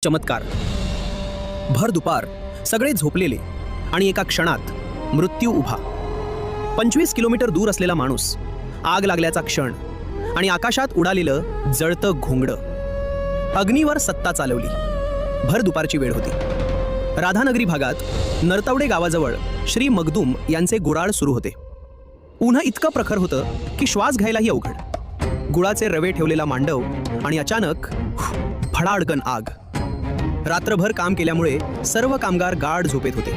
चमत्कार. भर दुपार सगळे झोपलेले आणि एका क्षणात मृत्यू उभा. 25 किलोमीटर दूर असलेला माणूस, आग लागल्याचा क्षण आणि आकाशात उडालेलं जळतं घोंगडं. अग्नीवर सत्ता चालवली. भर दुपारची वेळ होती. राधानगरी भागात नरतवडे गावाजवळ श्री मगदूम यांचे गुऱ्हाळ सुरू होते. ऊन इतकं प्रखर होतं की श्वास घ्यायलाही अवघड. गुळाचे रवे ठेवलेला मांडव आणि अचानक फडाडकन आग. रात्रभर काम केल्यामुळे सर्व कामगार गाढ झोपेत होते.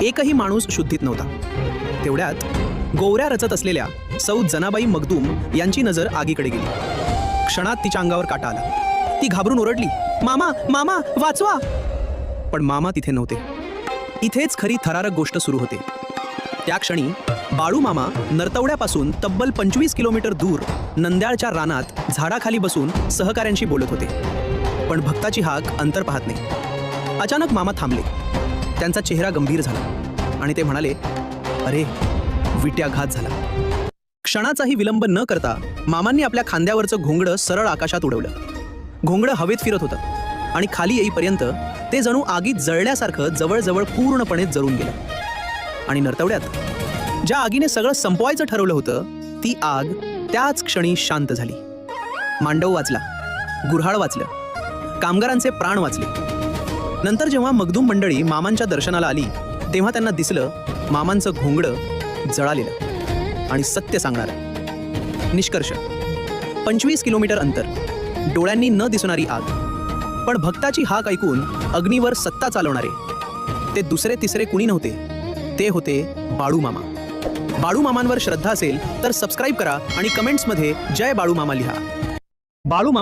एकही माणूस शुद्धीत नव्हता. तेवढ्यात गोवऱ्या रचत असलेल्या सौ जनाबाई मगदूम यांची नजर आगीकडे गेली. क्षणात तिच्या अंगावर काटा आला. ती घाबरून ओरडली, मामा मामा वाचवा. पण मामा तिथे नव्हते. इथेच खरी थरारक गोष्ट सुरू होते. त्या क्षणी बाळू मामा नरतवड्यापासून तब्बल 25 किलोमीटर दूर नंद्याळच्या रानात झाडाखाली बसून सहकाऱ्यांशी बोलत होते. पण भक्ताची हाक अंतर पाहत नाही. अचानक मामा थांबले. त्यांचा चेहरा गंभीर झाला आणि ते म्हणाले, अरे विट्याघात झाला. क्षणाचाही विलंब न करता मामांनी आपल्या खांद्यावरचं घोंगडं सरळ आकाशात उडवलं. घोंगडं हवेत फिरत होतं आणि खाली येईपर्यंत ते जणू आगीत जळल्यासारखं जवळजवळ पूर्णपणे जळून गेलं. आणि नरतवड्यात ज्या आगीने सगळं संपवायचं ठरवलं होतं, ती आग त्याच क्षणी शांत झाली. मांडव वाचला, गुऱ्हाळ वाचलं, कामगारांचे प्राण वाचले. नंतर जेव्हा मगदूम मंडळी मामांच्या दर्शनाला आली, तेव्हा त्यांना दिसलं मामांचं घोंगडं जळालेलं आणि सत्य सांगणारं. निष्कर्ष, 25 किलोमीटर अंतर, डोळ्यांनी न दिसणारी आग, पण भक्ताची हाक ऐकून अग्नीवर सत्ता चालवणारे ते दुसरे तिसरे कुणी नव्हते. ते होते बाळू मामा. बाळू मामांवर श्रद्धा असेल तर सबस्क्राईब करा आणि कमेंट्समध्ये जय बाळू मामा लिहा. बाळू मामा